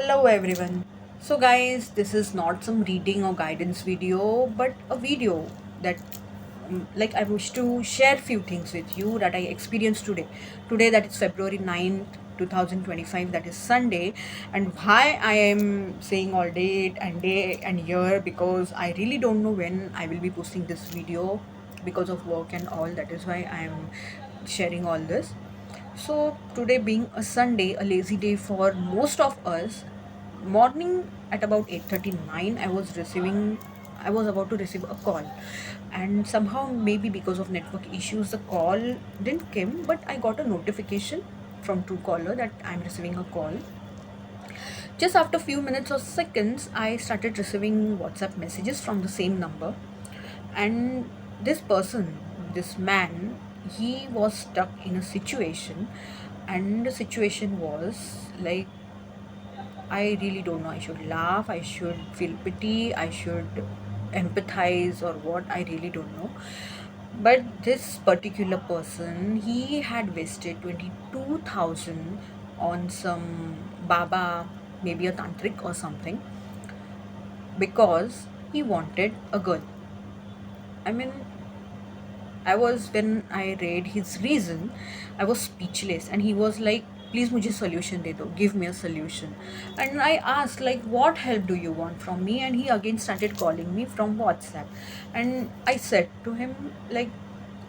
Hello everyone. So guys, this is not some reading or guidance video, but a video that like I wish to share few things with you that I experienced today. Today that is February 9th, 2025, that is Sunday. And why I am saying all day and year, because I really don't know when I will be posting this video because of work and all. That is why I am sharing all this. So today being a Sunday, a lazy day for most of us, morning at about 8:39 I was about to receive a call, and somehow maybe because of network issues the call didn't come, but I got a notification from Truecaller that I'm receiving a call. Just after few minutes or seconds, I started receiving WhatsApp messages from the same number, and this person, this man, he was stuck in a situation, and the situation was like, I really don't know. I should laugh, I should feel pity, I should empathize, or what. I really don't know. But this particular person, he had wasted 22,000 on some Baba, maybe a tantric or something, because he wanted a girl. I mean, when I read his reason, I was speechless, and he was like, please मुझे solution दे दो, give me a solution. And I asked like, what help do you want from me? And he again started calling me from WhatsApp, and I said to him like,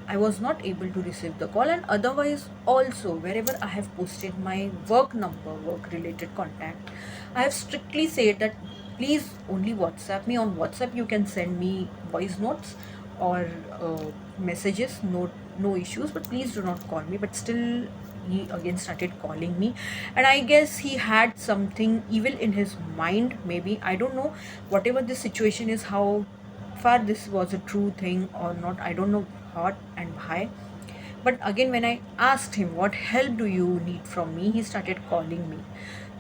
I was not able to receive the call, and otherwise also wherever I have posted my work number, work related contact, I have strictly said that please only WhatsApp me. On WhatsApp you can send me voice notes or messages, no issues, but please do not call me. But still he again started calling me, and I guess he had something evil in his mind, maybe, I don't know. Whatever the situation is, how far this was a true thing or not, I don't know what and why. But again, when I asked him, what help do you need from me, he started calling me.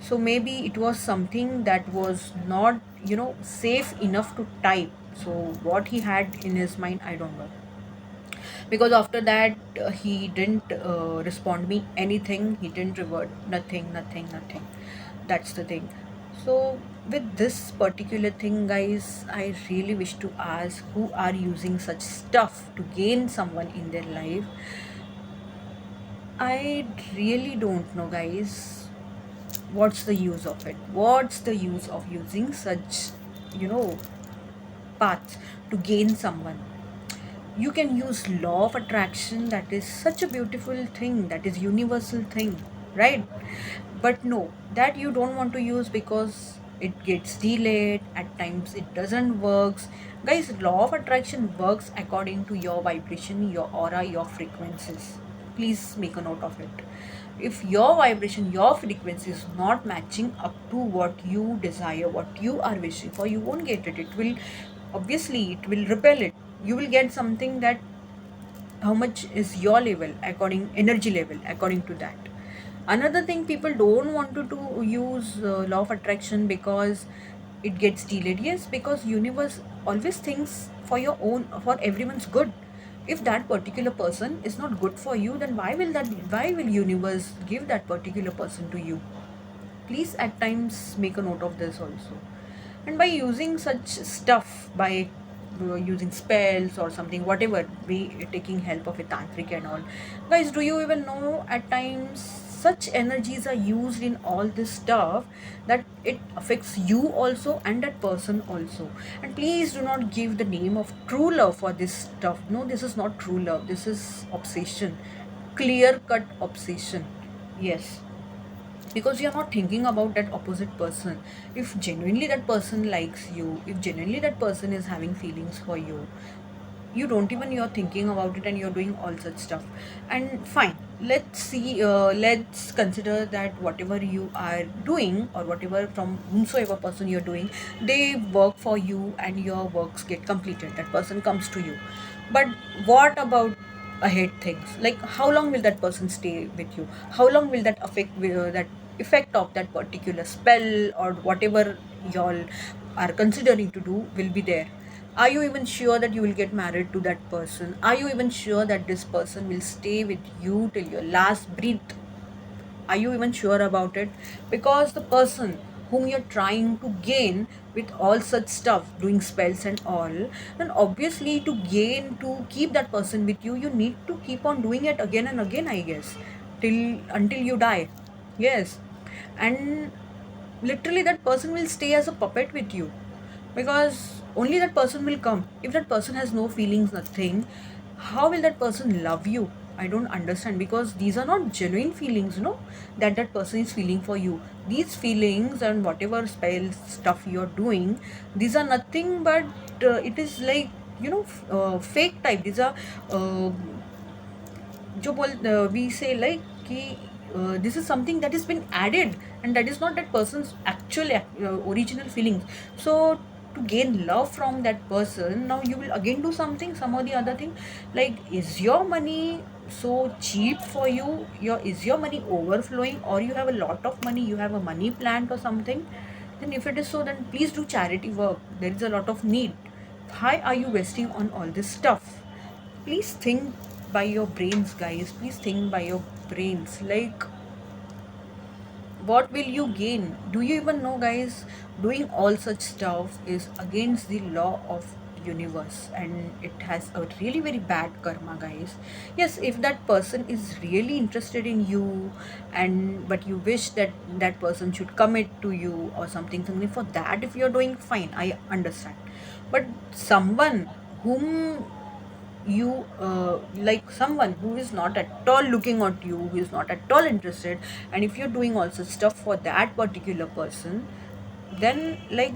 So maybe it was something that was not, safe enough to type. So what he had in his mind, I don't know. Because after that, he didn't respond me anything, he didn't revert, nothing. That's the thing. So with this particular thing, guys, I really wish to ask, who are using such stuff to gain someone in their life? I really don't know, guys. What's the use of it? What's the use of using such, you know paths to gain someone? You can use law of attraction, that is such a beautiful thing, that is universal thing, right? But no, that you don't want to use because it gets delayed, at times it doesn't works. Guys, law of attraction works according to your vibration, your aura, your frequencies. Please make a note of it. If your vibration, your frequency is not matching up to what you desire, what you are wishing for, you won't get it. It will, obviously it will repel it. You will get something that, how much is your level, according energy level, according to that. Another thing, people don't want to use law of attraction because it gets delayed. Yes, because universe always thinks for your own, for everyone's good. If that particular person is not good for you, then why will universe give that particular person to you? Please at times make a note of this also. And by using such stuff, by using spells or something, whatever, be taking help of a tantric and all, guys, do you even know, at times such energies are used in all this stuff that it affects you also and that person also. And please do not give the name of true love for this stuff. No, this is not true love, this is obsession, clear cut obsession. Yes, because you're not thinking about that opposite person. If genuinely that person likes you, if genuinely that person is having feelings for you, you don't even, you're thinking about it and you're doing all such stuff. And fine, let's see, let's consider that whatever you are doing, or whatever from whomsoever person you're doing, they work for you and your works get completed, that person comes to you. But what about ahead things, like how long will that person stay with you? How long will that affect, that effect of that particular spell or whatever y'all are considering to do will be there? Are you even sure that you will get married to that person? Are you even sure that this person will stay with you till your last breath? Are you even sure about it? Because the person whom you're trying to gain with all such stuff, doing spells and all, then obviously to gain, to keep that person with you, you need to keep on doing it again and again, I guess, till until you die. Yes. And literally that person will stay as a puppet with you, because only that person will come. If that person has no feelings, nothing, how will that person love you? I don't understand, because these are not genuine feelings, that that person is feeling for you. These feelings and whatever spell stuff you're doing, these are nothing but it is like, fake type. These are uh, जो we say like कि this is something that has been added, and that is not that person's actual original feelings. So to gain love from that person, now you will again do something, some or the other thing. Like, is your money so cheap for you? Is your money overflowing, or you have a lot of money, you have a money plant or something? Then if it is so, then please do charity work. There is a lot of need. Why are you wasting on all this stuff? Please think by your brains, guys. Please think by your brains. Like, what will you gain? Do you even know, guys? Doing all such stuff is against the law of universe, and it has a really very bad karma, guys. Yes, if that person is really interested in you, and but you wish that that person should commit to you or something for that, if you're doing fine, I understand. But someone whom you like, someone who is not at all looking at you, who is not at all interested, and if you're doing also stuff for that particular person, then like,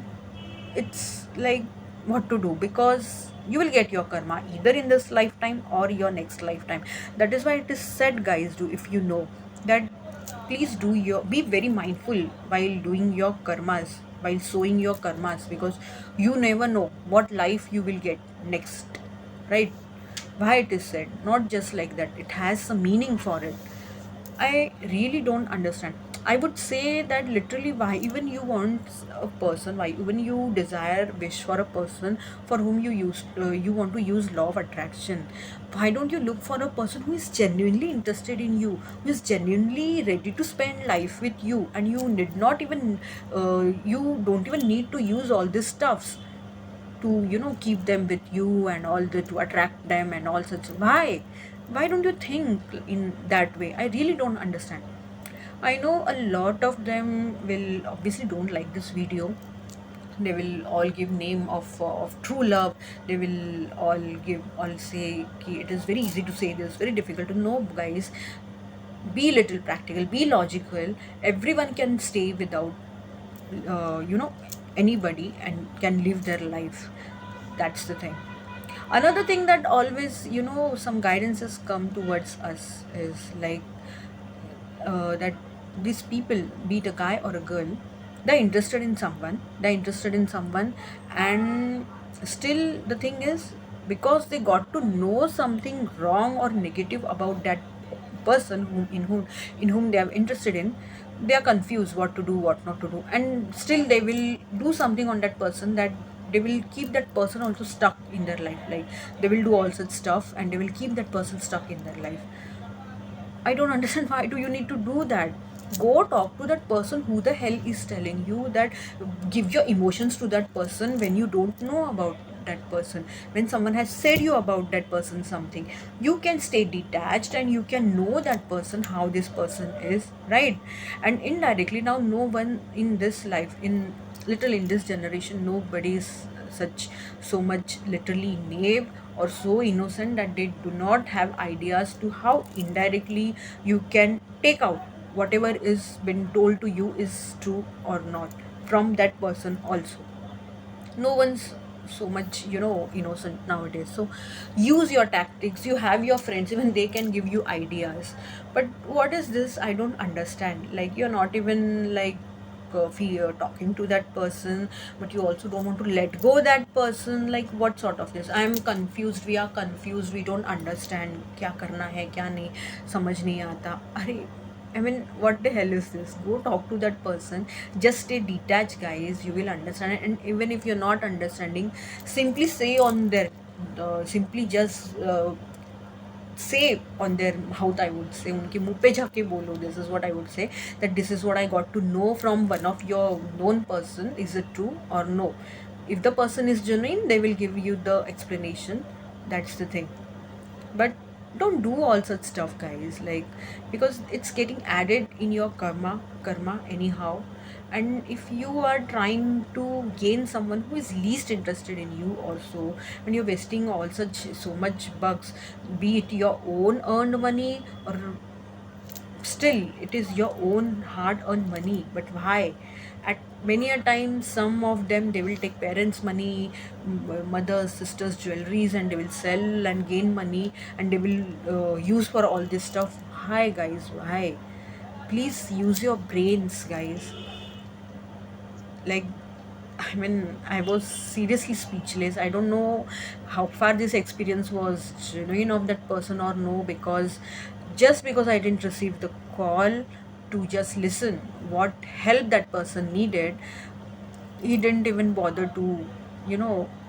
it's like, what to do? Because you will get your karma either in this lifetime or your next lifetime. That is why it is said, guys, do, if you know that, please do your, be very mindful while doing your karmas, while sowing your karmas, because you never know what life you will get next, right? Why it is said, not just like that, it has some meaning for it. I really don't understand. I would say that literally, why even you want a person, why even you desire, wish for a person for whom you want to use law of attraction. Why don't you look for a person who is genuinely interested in you, who is genuinely ready to spend life with you, and you did not even, you don't even need to use all these stuffs to, keep them with you and all the, to attract them and all such. Why don't you think in that way? I really don't understand. I know a lot of them will obviously don't like this video. They will all give name of true love. They will all say कि it is very easy to say this, very difficult to know, guys. Be little practical, be logical. Everyone can stay without anybody, and can live their life. That's the thing. Another thing that always, some guidances come towards us is like, that these people, be it a guy or a girl, they're interested in someone, and still the thing is, because they got to know something wrong or negative about that person whom they are interested in, they are confused what to do, what not to do, and still they will do something on that person, that they will keep that person also stuck in their life. Like, they will do all such stuff, and they will keep that person stuck in their life. I don't understand, why do you need to do that? Go talk to that person. Who the hell is telling you that? Give your emotions to that person when you don't know about that person. When someone has said you about that person something, you can stay detached, and you can know that person, how this person is, right? And indirectly, now no one in this life, in this generation, nobody is such, so much literally naive or so innocent that they do not have ideas to how indirectly you can take out whatever is been told to you is true or not from that person also. No one's so much, innocent nowadays. So use your tactics. You have your friends, even they can give you ideas. But what is this? I don't understand. Like, you're not even like, fear talking to that person, but you also don't want to let go that person. Like, what sort of this? I'm confused, we are confused, we don't understand क्या करना है क्या नहीं, समझ नहीं आता. अरे, I mean, what the hell is this? Go talk to that person. Just stay detached, guys. You will understand. And even if you're not understanding, simply say on there. Simply just say on their mouth, I would say, उनके मुंह पे जाके बोलो. This is what I would say, that this is what I got to know from one of your known person. Is it true or no? If the person is genuine, they will give you the explanation. That's the thing. But don't do all such stuff, guys, like, because it's getting added in your karma anyhow. And if you are trying to gain someone who is least interested in you also, and you're wasting all such so much bucks, be it your own earned money, or still it is your own hard earned money, but why? At many a time, some of them, they will take parents money, mothers, sisters jewelries, and they will sell and gain money, and they will use for all this stuff. Why, guys? Why? Please use your brains, guys. Like, I mean, I was seriously speechless. I don't know how far this experience was genuine of that person or no, because just because I didn't receive the call to just listen what help that person needed, he didn't even bother to,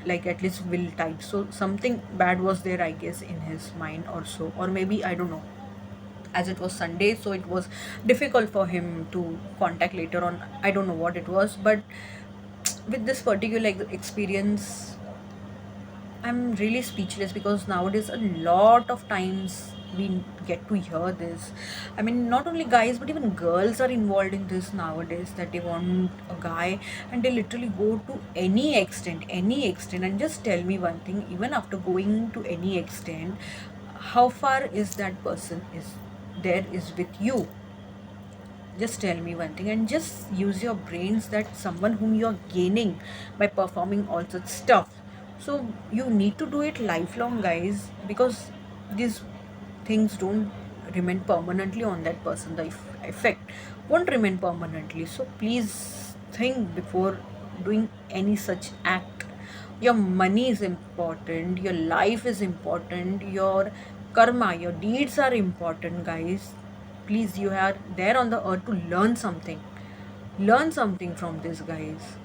like, at least will type. So something bad was there, I guess, in his mind or so, or maybe I don't know. As it was Sunday, so it was difficult for him to contact later on. I don't know what it was, but with this particular experience, I'm really speechless, because nowadays a lot of times we get to hear this. I mean, not only guys but even girls are involved in this nowadays, that they want a guy and they literally go to any extent. And just tell me one thing, even after going to any extent, how far is that person is with you? Just tell me one thing, and just use your brains, that someone whom you're gaining by performing all such stuff. So you need to do it lifelong, guys, because these things don't remain permanently on that person. The effect won't remain permanently. So please think before doing any such act. Your money is important, your life is important, your karma, your deeds are important, guys. Please, you are there on the earth to learn something from this, guys.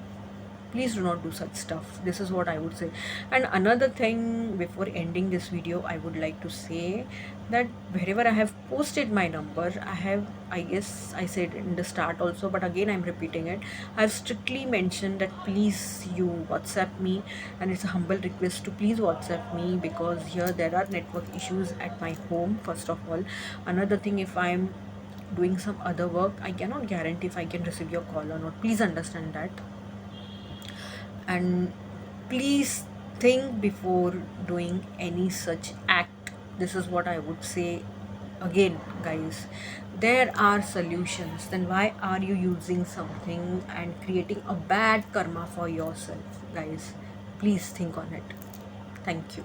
Please do not do such stuff. This is what I would say. And another thing, before ending this video, I would like to say that wherever I have posted my number, I guess I said in the start also, but again I'm repeating it, I've strictly mentioned that please you WhatsApp me, and it's a humble request to please WhatsApp me, because here there are network issues at my home, first of all. Another thing, if I'm doing some other work, I cannot guarantee if I can receive your call or not. Please understand that. And please think before doing any such act. This is what I would say. Again, guys, there are solutions. Then why are you using something and creating a bad karma for yourself, guys? Please think on it. Thank you.